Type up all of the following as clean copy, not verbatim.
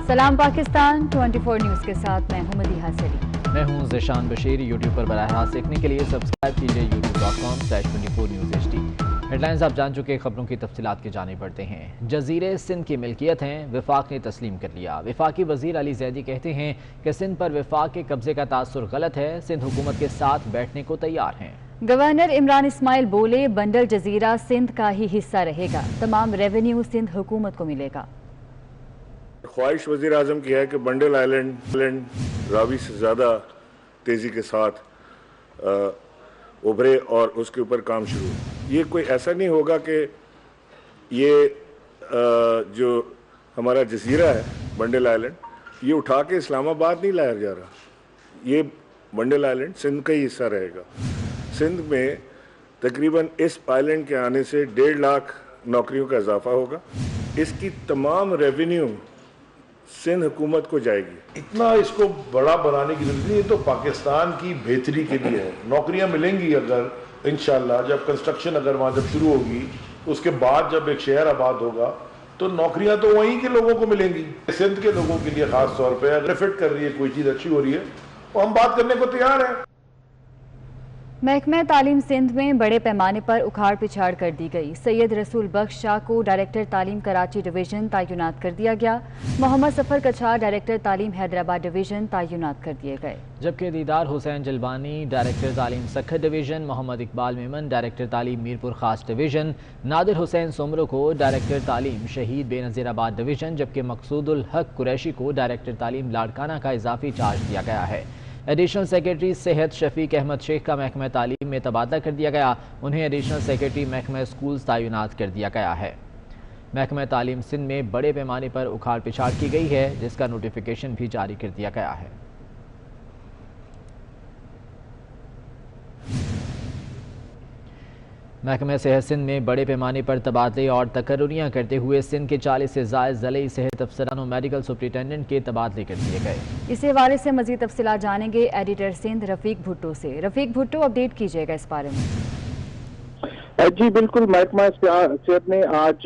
सलाम पाकिस्तान 24 न्यूज़ के साथ मैं हूं मदीहा सलीम। मैं हूं ज़िशान बशीर। यूट्यूब पर बराह रास्त देखने के लिए सब्सक्राइब कीजिए youtube.com/24newsHD। हेडलाइंस आप जान चुके, खबरों की तफसीलात के जाने पड़ते हैं। जजीरे सिंध की मिल्कियत हैं, विफाक ने तस्लीम कर लिया। वफाकी वजीर अली जैदी कहते हैं कि सिंध पर वफाक के कब्जे का तासुर गलत है, सिंध हुकूमत के साथ बैठने को तैयार हैं। गवर्नर इमरान इस्माइल बोले, बंडल जजीरा सिंध का ही हिस्सा रहेगा, तमाम रेवेन्यू सिंध हुकूमत को मिलेगा। ख्वाहिश वज़ीर आज़म की है कि बंडल आइलैंड रावी से ज़्यादा तेज़ी के साथ उभरे और उसके ऊपर काम शुरू। ये कोई ऐसा नहीं होगा कि ये जो हमारा जजीरा है बंडल आइलैंड, ये उठा के इस्लामाबाद नहीं लाया जा रहा। ये बंडल आइलैंड सिंध का ही हिस्सा रहेगा। सिंध में तकरीबन इस आइलैंड के आने से 1.5 लाख नौकरियों का इजाफा होगा। इसकी तमाम रेवेन्यू सिंध हुकूमत को जाएगी। इतना इसको बड़ा बनाने की जरूरत नहीं है, तो पाकिस्तान की बेहतरी के लिए है। नौकरियां मिलेंगी अगर इंशाल्लाह, जब कंस्ट्रक्शन अगर वहाँ जब शुरू होगी, उसके बाद जब एक शहर आबाद होगा तो नौकरियां तो वहीं के लोगों को मिलेंगी। सिंध के लोगों के लिए खास तौर पर अगर फिट कर रही है, कोई चीज़ अच्छी हो रही है तो हम बात करने को तैयार हैं। महकमा तालीम सिंध में बड़े पैमाने पर उखाड़ पिछाड़ कर दी गई। सैयद रसूल बख्श शाह को डायरेक्टर तालीम कराची डिवीज़न तैनात कर दिया गया। मोहम्मद सफ़र कछार डायरेक्टर तालीम हैदराबाद डिवीज़न तैनात कर दिए गए, जबकि दीदार हुसैन जलबानी डायरेक्टर तालीम सखत डिवीज़न, मोहम्मद इकबाल मेमन डायरेक्टर तालीम मीरपुर खास डिवीज़न, नादिर हुसैन सुमरो को डायरेक्टर तालीम शहीद बेनज़ीराबाद डिवीज़न, जबकि मकसूदुल हक कुरैशी को डायरेक्टर तालीम लाड़काना का इजाफी चार्ज दिया गया है। एडिशनल सेक्रेटरी सेहत शफीक अहमद शेख का महकमा तालीम में तबादला कर दिया गया। उन्हें एडिशनल सेक्रेटरी महकमा स्कूल्स तैनात कर दिया गया है। महकमा तालीम सिंध में बड़े पैमाने पर उखाड़ पिछाड़ की गई है, जिसका नोटिफिकेशन भी जारी कर दिया गया है। महकमा सेहत सिंध में बड़े पैमाने पर तबादले और तकर्रुरियाँ करते हुए सिंध के 40 से ज़ायद ज़िले सेहत अफसरान और मेडिकल सुपरिटेंडेंट के तबादले कर दिए गए। इस हवाले से मज़ीद तफसीलात जानेंगे एडिटर सिंध रफ़ीक भुट्टो से। रफ़ीक भुट्टो, अपडेट कीजिएगा इस बारे में। जी बिल्कुल, महकमा सेहत ने आज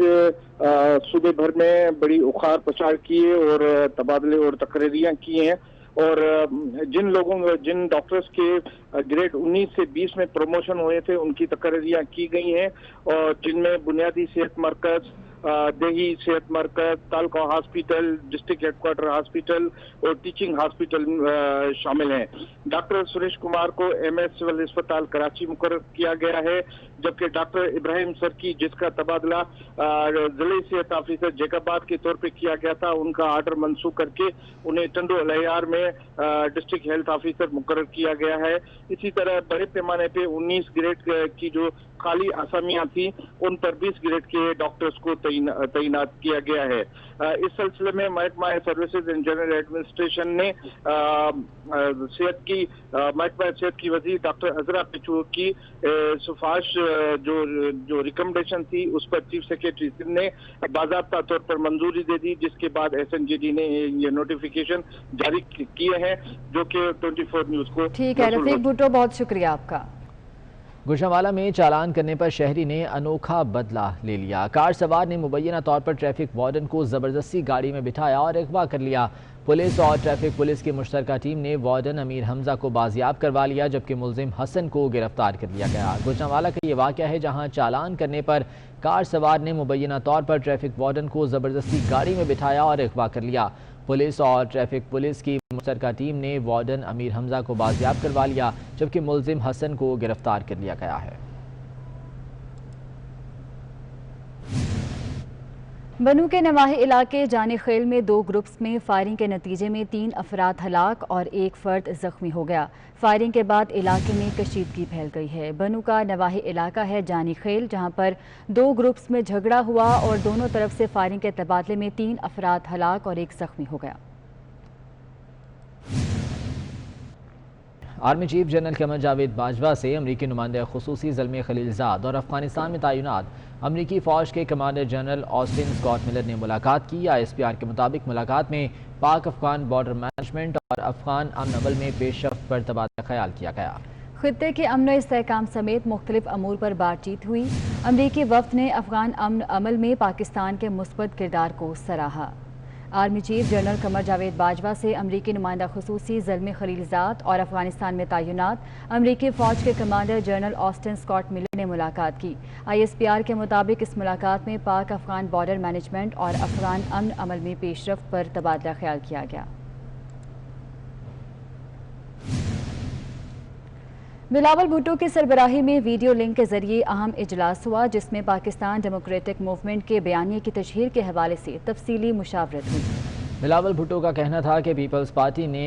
सूबे भर में बड़ी उखाड़ पछाड़ किए और तबादले और तकरीरियाँ की हैं। और जिन डॉक्टर्स के ग्रेड 19 से 20 में प्रमोशन हुए थे, उनकी तकरीरियाँ की गई हैं, और जिनमें बुनियादी सेहत मरकज, देही सेहत मरकज, taluka hospital, district headquarter hospital और टीचिंग हॉस्पिटल शामिल हैं। डॉक्टर सुरेश कुमार को MS सिविल अस्पताल कराची मुकर्रर किया गया है, जबकि डॉक्टर इब्राहिम सरकी, जिसका तबादला जिले सेहत ऑफिसर जैकबाद के तौर पर किया गया था, उनका आर्डर मनसूख करके उन्हें टंडो अलैयार में डिस्ट्रिक्ट हेल्थ ऑफिसर मुकर्रर किया गया है। इसी तरह बड़े पैमाने पे 19 ग्रेड की जो खाली आसामियां थी, उन पर 20 ग्रेड के डॉक्टर्स को तैनात किया गया है। इस सिलसिले में महकमा सर्विसेज एंड जनरल एडमिनिस्ट्रेशन ने महकमा सेहत की वजीर डॉक्टर अजरा पिचू की सिफारिश जो रिकमेंडेशन थी, उस पर चीफ सेक्रेटरी सिंध ने बाज़ाब्ता तौर पर मंजूरी दे दी, जिसके बाद SNJD ने ये नोटिफिकेशन जारी किए हैं, जो कि 24 न्यूज़ को। ठीक है रफ़ीक भुट्टो, बहुत शुक्रिया आपका। गुजरांवाला में चालान करने पर शहरी ने अनोखा बदला ले लिया। कार सवार ने मुबैना तौर पर ट्रैफिक वार्डन को जबरदस्ती गाड़ी में बिठाया और अगवा कर लिया। पुलिस और ट्रैफिक पुलिस की मुश्तरका टीम ने वार्डन अमीर हमजा को बाजियाब करवा लिया, जबकि मुलजिम हसन को गिरफ्तार कर लिया गया। गुजरांवाला का ये वाक़या है, जहां चालान करने पर कार सवार ने मुबैना तौर पर ट्रैफिक वार्डन को जबरदस्ती गाड़ी में बिठाया और अगवा कर लिया। पुलिस और ट्रैफिक पुलिस की मुश्तरका टीम ने वार्डन अमीर हमजा को बाजियाब करवा लिया, जबकि मुलजिम हसन को गिरफ्तार कर लिया गया है। बनू के नवाही इलाके जानी खेल में 2 ग्रुप्स में फायरिंग के नतीजे में 3 अफराद हलाक और 1 फर्द जख्मी हो गया। फायरिंग के बाद इलाके में कशीदगी फैल गई है। बनू का नवाही इलाका है जानी खेल, जहां पर 2 ग्रुप्स में झगड़ा हुआ और दोनों तरफ से फायरिंग के तबादले में 3 अफराद हलाक और 1 जख्मी हो गया। Army chief general Qamar Javed Bajwa से अमरीकी नुमाइंदा खुसूसी ज़ल्मे खलीलजाद और अफगानिस्तान में तैनात अमरीकी फ़ौज के commander general Austin Scott Miller ने मुलाकात की। ISPR के मुताबिक मुलाकात में पाक अफगान बॉर्डर मैनेजमेंट और अफगान अमन अमल में पेशरफ्त पर तबादला ख्याल किया गया। खित्ते के अमन इस्तेहकाम समेत मुख्तलिफ अमूर पर बातचीत हुई। अमरीकी वफ़द ने अफगान अमन अमल में पाकिस्तान के मुस्बत किरदार को सराहा। Army chief general Qamar Javed Bajwa से अमरीकी नुमाइंदा खुसूसी ज़ल्मी खलीलजाद और अफगानिस्तान में तैनात अमरीकी फ़ौज के commander general Austin Scott Miller ने मुलाकात की। ISPR के मुताबिक इस मुलाकात में पाक अफगान बॉर्डर मैनेजमेंट और अफगान अमन अमल में पेशरफ्त पर तबादला ख्याल किया गया। बिलावल भुट्टो की सरबराही में वीडियो लिंक के जरिए अहम इजलास हुआ, जिसमें पाकिस्तान डेमोक्रेटिक मूवमेंट के बयानिए की तशहीर के हवाले से तफसीली मुशावरत हुई। बिलावल भुट्टो का कहना था कि पीपल्स पार्टी ने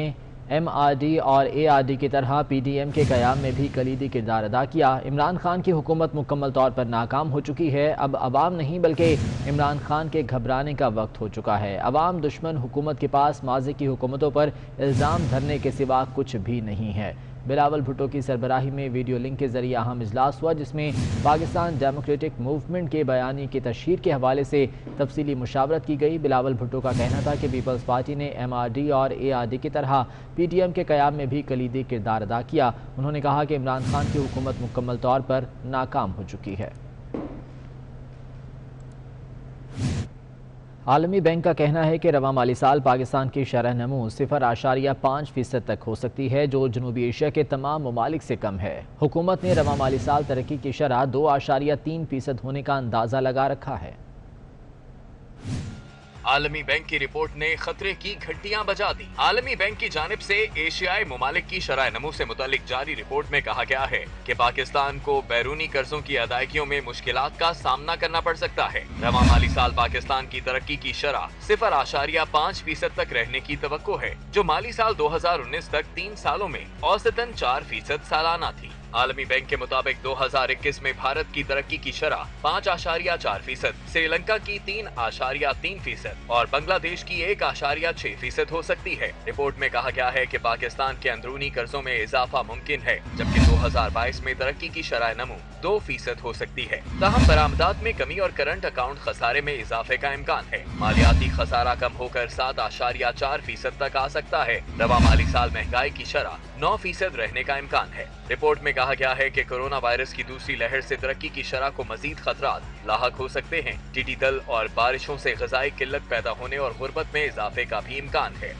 MRD और ARD की तरह PDM के क़याम में भी कलीदी किरदार अदा किया। इमरान खान की हुकूमत मुकम्मल तौर पर नाकाम हो चुकी है। अब अवाम नहीं बल्कि इमरान खान के घबराने का वक्त हो चुका है। अवाम दुश्मन हुकूमत के पास माजी की हुकूमतों पर इल्ज़ाम धरने के सिवा कुछ भी नहीं है। बिलावल भुट्टो की सरबराही में वीडियो लिंक के जरिए अहम इजलास हुआ, जिसमें पाकिस्तान डेमोक्रेटिक मूवमेंट के बयानी की तशहीर के हवाले से तफसीली मुशावरत की गई। बिलावल भुट्टो का कहना था कि पीपल्स पार्टी ने MRD और ARD की तरह PDM के क़याम में भी कलीदी किरदार अदा किया। उन्होंने कहा कि इमरान खान की हुकूमत मुकम्मल तौर पर नाकाम हो चुकी है। आलमी बैंक का कहना है कि रवा माली साल पाकिस्तान की शरह नमू 0.5% तक हो सकती है, जो जनूबी एशिया के तमाम ममालिक से कम है। हुकूमत ने रवा माली साल तरक्की की शरह 2.3% होने का अंदाजा लगा रखा है। आलमी बैंक की रिपोर्ट ने खतरे की घंटियां बजा दी। आलमी बैंक की जानिब से एशियाई ममालिक की शरह नमू से मुतालिक जारी रिपोर्ट में कहा गया है कि पाकिस्तान को बैरूनी कर्जों की अदायगियों में मुश्किलात का सामना करना पड़ सकता है। रवा माली साल पाकिस्तान की तरक्की की शरह 0.5% तक रहने की तवक्को है, जो माली साल 2019 तक 3 सालों में औसतन 4% सालाना थी। आलमी बैंक के मुताबिक 2021 में भारत की तरक्की की शरह 5.4%, श्रीलंका की 3.3% और बांग्लादेश की 1.6% हो सकती है। रिपोर्ट में कहा गया है कि पाकिस्तान के अंदरूनी कर्जों में इजाफा मुमकिन है, जबकि 2022 में तरक्की की शरह नमू 2% हो सकती है। ताहम बरामदात में कमी और करंट अकाउंट खसारे में इजाफे का इम्कान है। मालियाती खसारा कम होकर 7.4% तक आ सकता है। रवा माली साल महंगाई की शरह 9% रहने का इम्कान है। रिपोर्ट में कहा गया है कि कोरोना वायरस की दूसरी लहर से तरक्की की शरह को मजीद खतरात लाहक हो सकते हैं। टिड्डी दल और बारिशों से ग़िज़ाई किल्लत पैदा होने और गुर्बत में इजाफे का भी इम्कान है।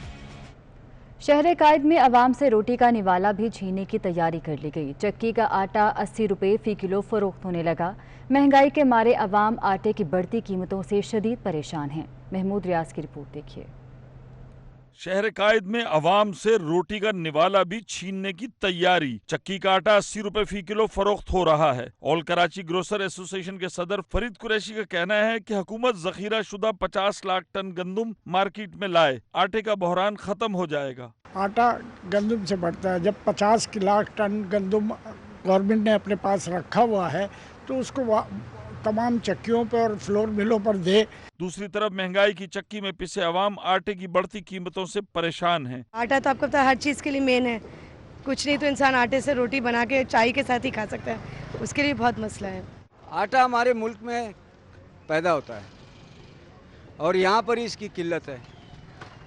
शहर कायद में अवाम से रोटी का निवाला भी छीनने की तैयारी कर ली गई। चक्की का आटा 80 रुपये फी किलो फरोख्त होने लगा। महंगाई के मारे अवाम आटे की बढ़ती कीमतों से शदीद परेशान हैं। महमूद रियाज की रिपोर्ट देखिए। शहर कायद में अवाम से रोटी का निवाला भी छीनने की तैयारी। चक्की का आटा 80 रुपए फी किलो फरोख्त हो रहा है। ऑल कराची ग्रोसर एसोसिएशन के सदर फरीद कुरैशी का कहना है कि हुकूमत जखीरा शुदा 50 लाख टन गंदुम मार्केट में लाए, आटे का बहरान खत्म हो जाएगा। आटा गंदुम से बढ़ता है। जब 50 लाख टन गंदुम गवर्नमेंट ने अपने पास रखा हुआ है तो उसको तमाम चक्कियों पर और फ्लोर मिलों पर दे। दूसरी तरफ महंगाई की चक्की में पिसे अवाम आटे की बढ़ती कीमतों से परेशान है। आटा तो आपको पता है हर चीज़ के लिए मेन है। कुछ नहीं तो इंसान आटे से रोटी बना के चाय के साथ ही खा सकता है, उसके लिए बहुत मसला है। आटा हमारे मुल्क में पैदा होता है और यहाँ पर ही इसकी किल्लत है।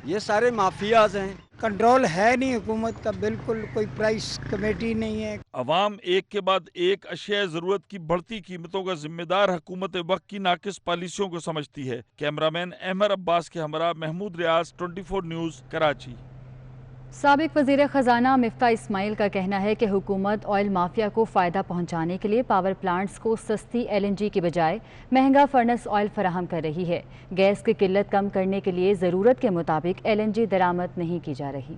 ये सारे माफियाज हैं। कंट्रोल है नहीं हुकूमत का, बिल्कुल कोई प्राइस कमेटी नहीं है। अवाम एक के बाद एक अशिया जरूरत की बढ़ती कीमतों का जिम्मेदार हुकूमत वक्त की नाकिस पॉलिसियों को समझती है। कैमरामैन अहमद अब्बास के हमरा महमूद रियाज, 24 न्यूज़, कराची। साबिक वज़ीर ख़जाना मिफ्ता इस्माइल का कहना है कि हुकूमत ऑयल माफिया को फ़ायदा पहुँचाने के लिए पावर प्लांट्स को सस्ती LNG की बजाय महंगा फर्नेस ऑयल फराहम कर रही है। गैस की किल्लत कम करने के लिए ज़रूरत के मुताबिक LNG दरामद नहीं की जा रही।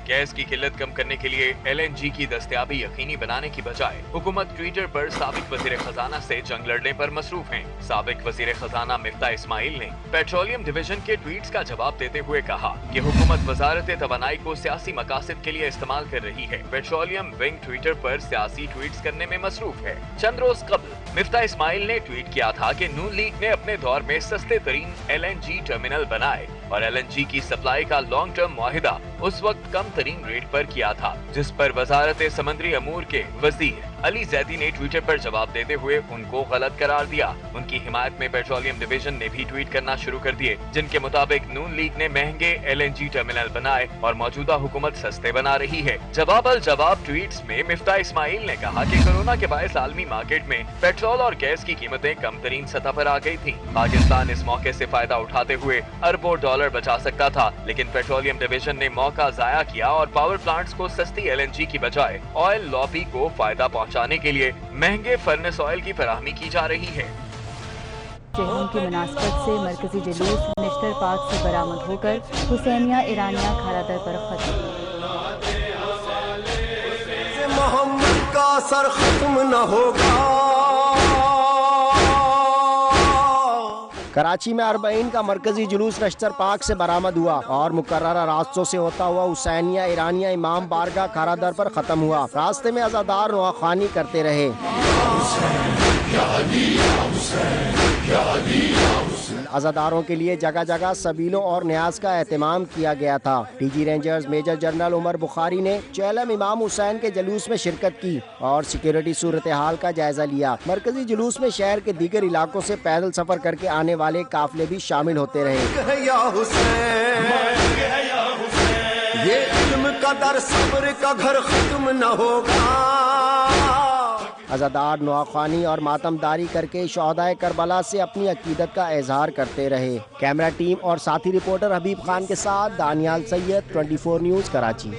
गैस की किल्लत कम करने के लिए LNG की दस्तयाबी यकीनी बनाने की बजाय हुकूमत ट्विटर पर साबिक वज़ीर खजाना से जंग लड़ने पर मसरूफ है। साबिक वज़ीर खजाना मिफ्ता इस्माइल ने पेट्रोलियम डिवीजन के ट्वीट्स का जवाब देते हुए कहा कि हुकूमत वजारत तवानाई को सियासी मकासद के लिए इस्तेमाल कर रही है। पेट्रोलियम विंग ट्विटर पर सियासी ट्वीट्स करने में मसरूफ है। चंद रोज कबल मिफ्ता इस्माइल ने ट्वीट किया था कि नून लीग ने अपने दौर में सस्ते तरीन LNG टर्मिनल बनाए और LNG की सप्लाई का लॉन्ग टर्म मुआहिदा उस वक्त कम तरीन रेट पर किया था, जिस पर वजारत समंदरी अमूर के वजीर अली जैदी ने ट्विटर पर जवाब देते हुए उनको गलत करार दिया। उनकी हिमायत में पेट्रोलियम डिवीजन ने भी ट्वीट करना शुरू कर दिए, जिनके मुताबिक नून लीग ने महंगे LNG टर्मिनल बनाए और मौजूदा हुकूमत सस्ते बना रही है। जवाब अल जवाब ट्वीट्स में मिफ्ता इस्माइल ने कहा कि कोरोना के बायस आलमी मार्केट में पेट्रोल और गैस की कीमतें कम तरीन सतह पर आ गई थी। पाकिस्तान इस मौके से फायदा उठाते हुए अरबों डॉलर बचा सकता था, लेकिन पेट्रोलियम डिवीजन ने मौका जाया किया और पावर प्लांट्स को सस्ती LNG की बजाय ऑयल लॉबी को फायदा पहुंचाने के लिए महंगे फर्नेस ऑयल की फराहमी की जा रही है। चेहलम की मुनासबत से मरकजी जुलूस निश्तर पार्क से बरामद होकर हुसैनिया ईरानिया खारादर पर खत्म। मोहम्मद का सर खत्म न होगा। कराची में 40 का मरकजी जुलूस नश्तर पार्क से बरामद हुआ और मुकर्ररा रास्तों से होता हुआ हुसैनिया ईरानिया इमाम बारगाह खारादर पर खत्म हुआ। रास्ते में अज़ादार नवाख्वानी करते रहे। अज़ादारों के लिए जगह जगह सबीलों और न्याज का एहतमाम किया गया था। DG Rangers major general Umar Bukhari ने चेहलम इमाम हुसैन के जुलूस में शिरकत की और सिक्योरिटी सूरत हाल का जायजा लिया। मरकजी जुलूस में शहर के दीगर इलाकों से पैदल सफर करके आने वाले काफिले भी शामिल होते रहे। ये इल्म का दर सब्र का घर खत्म न होगा। अज़ादार नवाख्वानी और मातमदारी करके शोहदाए करबला से अपनी अकीदत का इजहार करते रहे। कैमरा टीम और साथी रिपोर्टर हबीब खान के साथ दानियाल सैयद, 24 न्यूज़ कराची।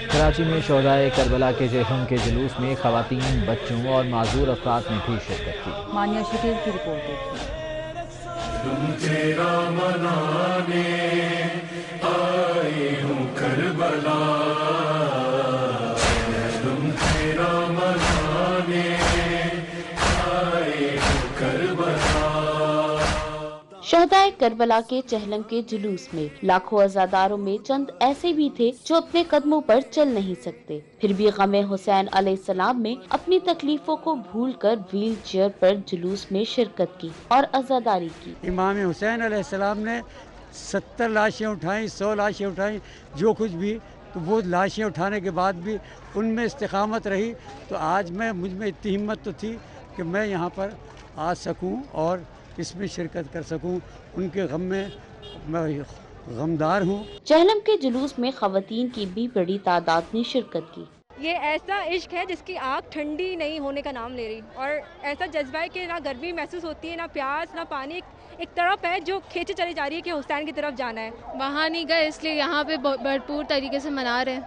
कराची में शोहदाए करबला के चेहलम के जुलूस में खवातीन, बच्चों और माजूर अफराद ने भी शिरकत की। मानिया शकील की रिपोर्ट देखिए। तेरा मनाने आई हूँ करबला, तेरा मनाने आई हूँ करबला। शहदाए करबला के चेहलम के जुलूस में लाखों अज़ादारों में चंद ऐसे भी थे जो अपने कदमों पर चल नहीं सकते, फिर भी गमे हुसैन अलैहिस्सलाम में अपनी तकलीफों को भूलकर व्हील चेयर पर जुलूस में शिरकत की और अज़ादारी की। इमाम हुसैन अलैहिस्सलाम ने 70 लाशें उठाई, 100 लाशें उठाई, जो कुछ भी, तो वो लाशें उठाने के बाद भी उनमें इस्तिकामत रही। तो आज मुझ में इतनी हिम्मत तो थी कि मैं यहाँ पर आ सकूँ और इसमें शिरकत कर सकूं। उनके गम में मैं गमदार हूँ। चेहलम के जुलूस में खवातीन की भी बड़ी तादाद ने शिरकत की। ये ऐसा इश्क है जिसकी आग ठंडी नहीं होने का नाम ले रही, और ऐसा जज्बा है कि ना गर्मी महसूस होती है, ना प्यास, ना पानी। एक तड़प है जो खींचे चली जा रही है कि हुसैन की तरफ जाना है। वहाँ नहीं गए इसलिए यहाँ पे भरपूर तरीके से मना रहे हैं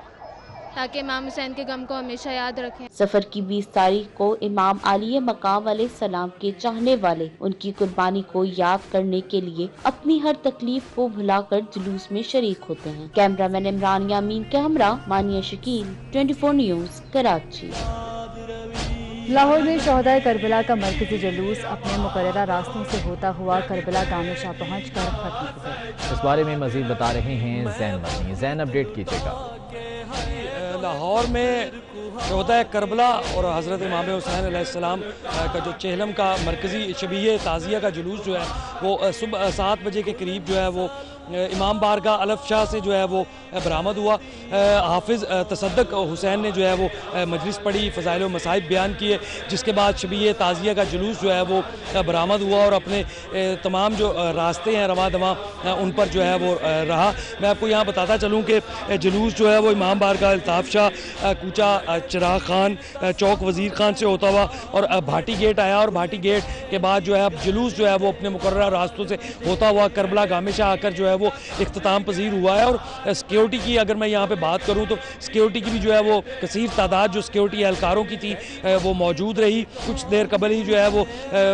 ताकि इमाम हुसैन के गम को हमेशा याद रखें। सफर की 20 तारीख को इमाम आलिए मकाम अलैहिस्सलाम के चाहने वाले उनकी कुर्बानी को याद करने के लिए अपनी हर तकलीफ को भुलाकर जुलूस में शरीक होते हैं। कैमरामैन इमरान यामीन के हमरा मानिया शकील, 24 न्यूज़ कराची। लाहौर में शोहदाए करबला का मरकजी जुलूस अपने मुकर्ररा रास्तों से होता हुआ करबला गामे शाह पहुँच कर खत्म हो गया। इस बारे में मजीद बता रहे हैं जैन वानी। जैन, अपडेट कीजिएगा। लाहौर में शोहदाए करबला और हज़रत इमाम हुसैन अलैहिस्सलाम का जो चेहलम का मरकज़ी शबीह ताज़िया का जुलूस जो है वो सुबह 7 बजे के करीब जो है वो इमाम बारगाह अलफ शाह से जो है वो बरामद हुआ। हाफिज़ तसद्दुक़ हुसैन ने जो है वो मजलिस पढ़ी, फ़ज़ाइल व मसाइब बयान किए, जिसके बाद शबीह ताज़िया का जुलूस जो है वो बरामद हुआ और अपने तमाम जो रास्ते हैं रवां दवां उन पर जो है वो रहा। मैं आपको यहाँ बताता चलूँ कि जुलूस जो है वो इमाम बारगाह अल्ताफ़ शाह, कूचा चिराग खान, चौक वज़ीर खान से होता हुआ और भाटी गेट आया, और भाटी गेट के बाद जो है अब जुलूस जो है वो अपने मुकर्रर रास्तों से होता हुआ करबला गामे शाह आकर जो है वो इख्तिताम पजीर हुआ है। और सिक्योरिटी की अगर मैं यहाँ पे बात करूँ तो सिक्योरिटी की भी जो है वो कसीर तादाद जो सिक्योरिटी एहलकारों की थी वो मौजूद रही। कुछ देर कबल ही जो है वो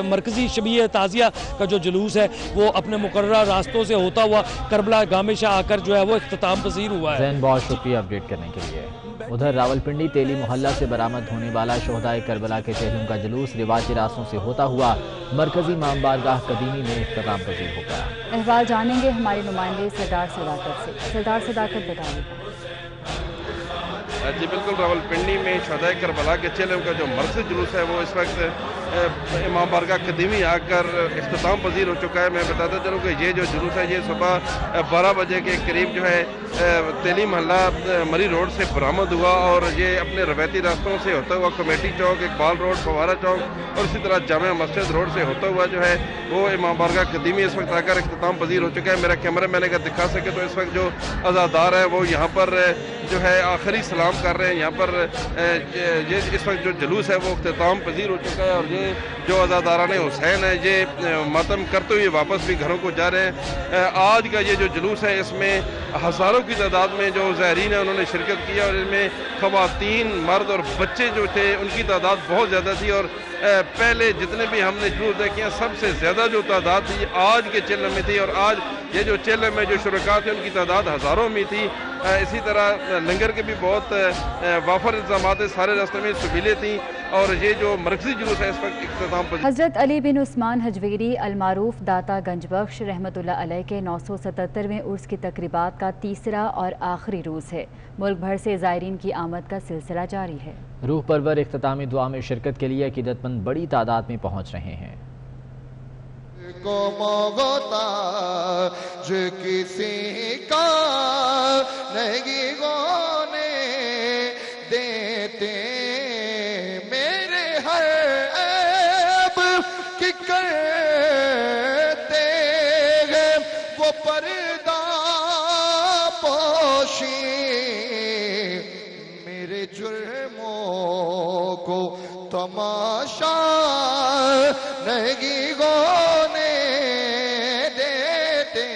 मरकज़ी शबीह ताज़िया का जो जुलूस है वो अपने मुकर्रर रास्तों से होता हुआ करबला गामे शाह आकर जो है वो इख्तिताम पजीर हुआ है। बहुत शुक्रिया अपडेट करने के लिए। उधर रावलपिंडी तेली मोहल्ला से बरामद होने वाला शोहदाए करबला के चेहलम का जुलूस रिवायती रास्तों से होता हुआ मरकजी इमाम बारगाह कदीमी में इख्तिताम पजीर हो गया। अहवाल जानेंगे हमारे नुमाइंदे सरदार सदाकत से। सरदार सदाकत बताइए। जी बिल्कुल, रावलपिंडी में शोहदाए करबला के चेहलम का जो मरकजी जुलूस है वो इस वक्त امام بارگاہ قدیمی آ کر اختتام پذیر ہو چکا ہے۔ میں بتاتا چلوں کہ یہ جو جلوس ہے یہ صبح 12 بجے کے قریب جو ہے تیلی محلہ مری روڈ سے برآمد ہوا اور یہ اپنے روایتی راستوں سے ہوتا ہوا کمیٹی چوک، اقبال روڈ، فوارہ چوک اور اسی طرح جامع مسجد روڈ سے ہوتا ہوا جو ہے وہ امام بارگاہ قدیمی اس وقت آ کر اختتام پذیر ہو چکا ہے۔ میرا کیمرہ میں نے اگر دکھا سکے تو اس وقت جو عزادار ہے وہ یہاں پر جو ہے آخری سلام کر رہے ہیں۔ یہاں پر یہ اس وقت جو جلوس ہے وہ اختتام پذیر ہو چکا ہے اور یہ جو عزاداران حسین ہے یہ ماتم کرتے ہوئے واپس بھی گھروں کو جا رہے ہیں۔ آج کا یہ جو جلوس ہے اس میں ہزاروں کی تعداد میں جو زائرین ہیں انہوں نے شرکت کیا اور ان میں خواتین، مرد اور بچے جو تھے ان کی تعداد بہت زیادہ تھی اور پہلے جتنے بھی ہم نے جلوس دیکھے ہیں سب سے زیادہ جو تعداد تھی آج کے چلم میں تھی اور آج یہ جو چلم میں جو شرکاء تھے ان کی تعداد ہزاروں میں تھی۔ اسی طرح لنگر کے بھی بہت وافر انتظامات سارے راستے میں سبیلیں تھیں اور یہ جو مرکزی جلوس ہے اس وقت اختتام پر حضرت علی بن عثمان حجویری المعروف داتا گنج بخش رحمۃ اللہ علیہ کے 977ویں عرس کی تقریبات کا تیسرا اور آخری روز ہے۔ ملک بھر سے زائرین کی آمد کا سلسلہ جاری ہے۔ روح پرور اختتامی دعا میں شرکت کے لیے عقیدت مند بڑی تعداد میں پہنچ رہے ہیں۔ کسی کا نہیں ہونے دیتے میرے ہر عیب کی کرتے ہیں وہ پردہ پوشی میرے جرموں کو تماشا نہیں ہونے دیتے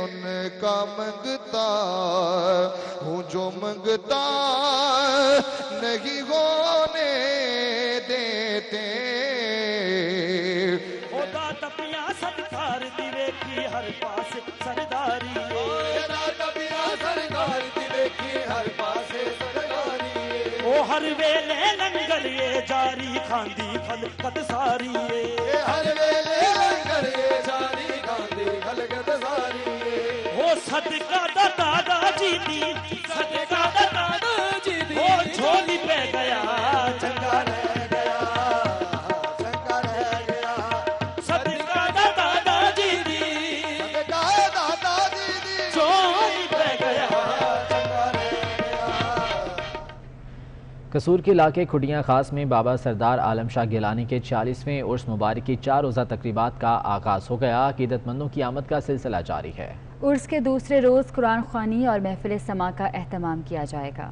ان کا منگتا ہوں جو منگتا نہیں ہونے دیتے خدا تپیا سرکار دیوے کی ہر پاس سرداری سرکار دیوے کی ہر پاس سرداری او ہر ویلے لنگر یہ جاری کھاندی خلقت ساری ہر ویلے لنگر یہ جاری کھاندی خلقت ساری وہ صدقہ دا دادا جی دی صدقہ دا دادا جی دی وہ جھولی پہ گیا چنگا رہ گیا چنگا رہ گیا صدقہ دا دادا جی دی صدقہ دا دادا جی دی جھولی پہ گیا چنگا رہ گیا۔ قصور کے علاقے کھڈیاں خاص میں بابا سردار عالم شاہ گیلانی کے 40ویں عرس مبارک کی 4 روزہ تقریبات کا آغاز ہو گیا۔ عقیدت مندوں کی آمد کا سلسلہ جاری ہے۔ عرس کے دوسرے روز قرآن خوانی اور محفل سماع کا اہتمام کیا جائے گا۔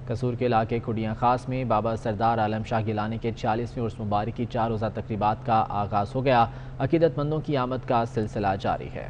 قصور کے علاقے کھڈیاں خاص میں بابا سردار عالم شاہ گیلانی کے 40ویں عرس مبارک کی 4 روزہ تقریبات کا آغاز ہو گیا۔ عقیدت مندوں کی آمد کا سلسلہ جاری ہے۔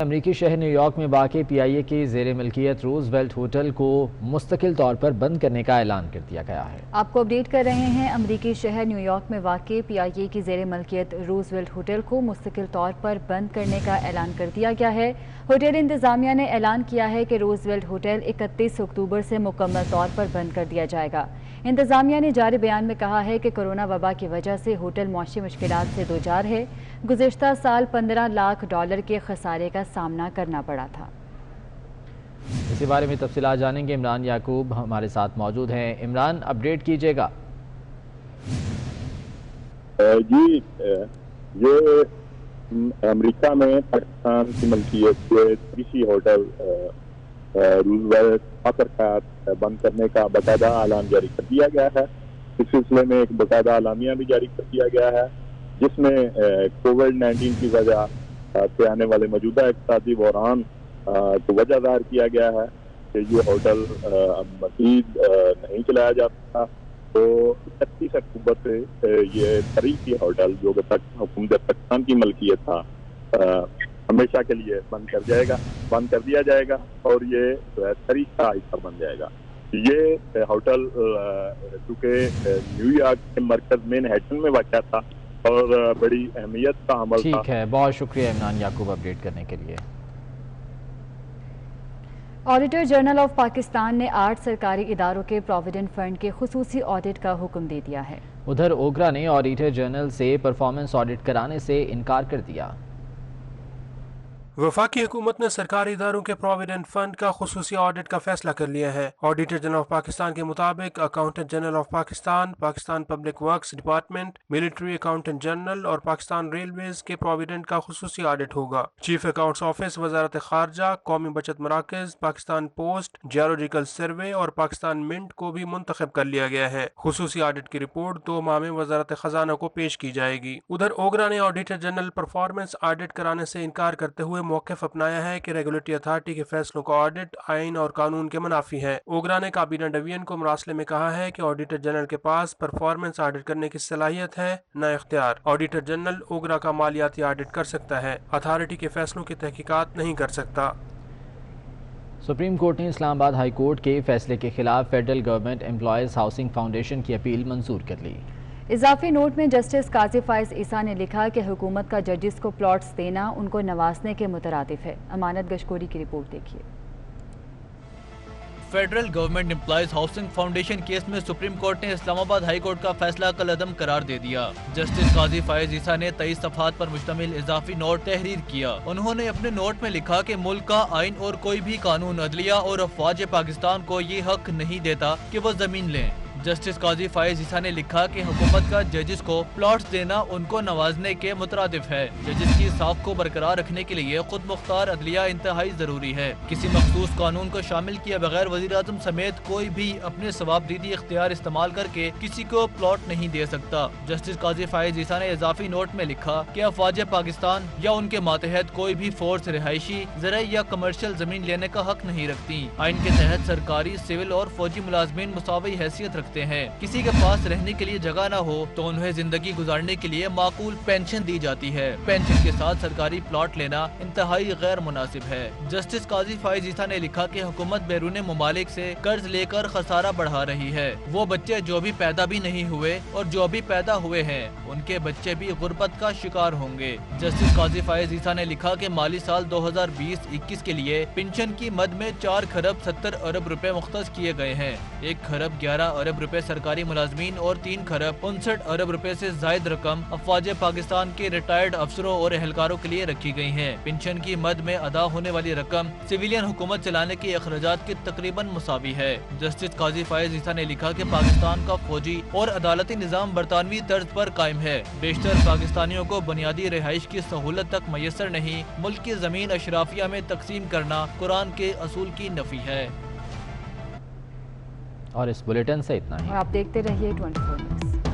امریکی شہر نیو یارک میں واقع پی آئی اے کی زیر ملکیت روز ویلٹ ہوٹل کو مستقل طور پر بند کرنے کا اعلان کر دیا گیا ہے۔ آپ کو اپڈیٹ کر رہے ہیں، امریکی شہر نیو یارک میں واقع پی آئی اے کی زیر ملکیت روز ویلٹ ہوٹل کو مستقل طور پر بند کرنے کا اعلان کر دیا گیا ہے۔ ہوٹل انتظامیہ نے اعلان کیا ہے کہ روز ویلٹ ہوٹل 31 اکتوبر سے مکمل طور پر بند کر دیا جائے گا۔ انتظامیہ نے جاری بیان میں کہا ہے کہ کورونا وبا کی وجہ سے ہوٹل معاشی مشکلات سے دوچار ہے۔ گزشتہ سال $15 لاکھ کے خسارے کا سامنا کرنا پڑا تھا۔ اسی بارے میں تفصیلات جانیں گے، عمران یعقوب ہمارے ساتھ موجود ہیں۔ عمران، اپڈیٹ کیجیے گا۔ جی، یہ امریکہ میں پاکستان کی ملکیت کے کسی ہوٹل روزویلٹ آخرکار بند کرنے کا باقاعدہ اعلان جاری کر دیا گیا ہے۔ اس سلسلے میں ایک باقاعدہ اعلامیہ بھی جاری کر دیا گیا ہے جس میں کووڈ-19 کی وجہ سے آنے والے موجودہ اقتصادی بحران کو وجہ ظاہر کیا گیا ہے کہ یہ ہوٹل مزید نہیں چلایا جا سکتا۔ تو 31 اکتوبر سے یہ تاریخی ہوٹل جو کہ حکومت پاکستان کی ملکیت تھا ہمیشہ کے لیے بند کر دیا جائے گا اور یہ تاریخ کا حصہ بن جائے گا۔ یہ ہوٹل چونکہ نیو یارک کے مرکز مین ہیٹن میں واقع تھا اور بڑی اہمیت کا عمل تھا۔ ٹھیک ہے، بہت شکریہ عمران یعقوب اپڈیٹ کرنے کے لیے۔ ऑडिटर जनरल ऑफ पाकिस्तान ने 8 सरकारी इदारों के प्रोविडेंट फंड के खुसूसी ऑडिट का हुक्म दे दिया है। उधर ओगरा ने ऑडिटर जनरल से परफॉर्मेंस ऑडिट कराने से इनकार कर दिया। वफाकी हुकूमत ने सरकारी इदारों के प्रोविडेंट फंड का खुसूसी ऑडिट का फैसला कर लिया है। ऑडिटर जनरल ऑफ पाकिस्तान के मुताबिक accountant general of Pakistan, Pakistan public works department, military accountant general और पाकिस्तान रेलवेज के प्रोविडेंट का खुसूसी ऑडिट होगा। चीफ अकाउंट्स ऑफिस, वजारत खारजा, कौमी बचत मराकज, पाकिस्तान पोस्ट, जियोलॉजिकल सर्वे और पाकिस्तान मिंट को भी मुंतखब कर लिया गया है। खुसूसी ऑडिट की रिपोर्ट 2 माह में वजारत खजाना को पेश की जाएगी। उधर ओगरा ने ऑडिटर जनरल परफॉर्मेंस ऑडिट कराने से इनकार करते हुए मौक़िफ़ अपनाया है कि रेगुलेटरी अथॉरिटी के फैसलों का ऑडिट आइन और कानून के मुनाफी है। ओगरा ने काबीना डिवीजन को मरासले में कहा है कि ऑडिटर जनरल के पास परफॉर्मेंस ऑडिट करने की सलाहियत है, न इख्तियार। ऑडिटर जनरल ओगरा का मालियाती ऑडिट कर सकता है, अथॉरिटी के फैसलों की तहकीकात नहीं कर सकता। सुप्रीम कोर्ट ने इस्लामाबाद हाई कोर्ट के फैसले के खिलाफ federal government employees housing foundation की अपील मंजूर कर ली। इजाफी नोट में जस्टिस काजी फाइज ईसा ने लिखा कि हुकूमत का जजेस को प्लॉट्स देना उनको नवाजने के मुतरादिफ है। अमानत गशकोरी की रिपोर्ट देखिए। Federal government employees housing foundation case में सुप्रीम कोर्ट ने इस्लामाबाद हाई कोर्ट का फैसला कलअदम करार दे दिया। जस्टिस काजी फाइज ईसा ने 23 सफ़हात पर मुश्तमिल इजाफी नोट तहरीर किया। उन्होंने अपने नोट में लिखा कि मुल्क का आइन और कोई भी कानून अदलिया और अफवाज पाकिस्तान को ये हक नहीं देता कि वो जमीन लें। जस्टिस काजी फाइज ईसा ने लिखा कि हुकूमत का जजेस को प्लॉट्स देना उनको नवाजने के मुतरादिफ है। जजेस की साख को बरकरार रखने के लिए खुद मुख्तार अदलिया इंतहाई जरूरी है। किसी मखसूस कानून को शामिल किए बगैर वज़ीर आज़म समेत कोई भी अपने सवाबदीदी इख्तियार इस्तेमाल करके किसी को प्लॉट नहीं दे सकता। जस्टिस काजी फाइज ईसा ने इजाफी नोट में लिखा कि अफवाज पाकिस्तान या उनके मातहत कोई भी फोर्स रिहायशी, ज़राई या कमर्शियल जमीन लेने का हक नहीं रखती। आइन के तहत सरकारी, सिविल और फौजी मुलाजमीन मुसावी हैसियत रखते हैं। किसी के पास रहने के लिए जगह न हो तो उन्हें जिंदगी गुजारने के लिए माकूल पेंशन दी जाती है। पेंशन के साथ सरकारी प्लॉट लेना इंतहाई गैर मुनासिब है। जस्टिस काजी फाइज ईसा ने लिखा कि हुकूमत बैरून ममालिक से कर्ज लेकर खसारा बढ़ा रही है। वो बच्चे जो भी पैदा भी नहीं हुए और जो भी पैदा हुए हैं उनके बच्चे भी गुर्बत का शिकार होंगे। जस्टिस काजी फाइज ईसा ने लिखा कि माली साल 2020-21 के लिए पेंशन की मद में 4 खरब 70 अरब रुपए मुख्तस किए गए हैं। 1 खरब 11 अरब रुपए सरकारी मुलाजमीन और 3 खरब 59 अरब रुपए से जायद रकम अफवाज पाकिस्तान के रिटायर्ड अफसरों और एहलकारों के लिए रखी गई है। पेंशन की मद में अदा होने वाली रकम सिविलियन हुकूमत चलाने के अखराजात के तकरीबन मुसावी है। जस्टिस काजी फाइज ईसा ने लिखा कि पाकिस्तान का फौजी और अदालती निज़ाम बरतानवी तर्ज पर कायम है। बेशतर पाकिस्तानियों को बुनियादी रिहाइश की सहूलत तक मैसर नहीं। मुल्क की जमीन अशराफिया में तकसीम करना कुरान के असूल की नफी है। और इस बुलेटिन से इतना ही। और आप देखते रहिए 24 न्यूज़।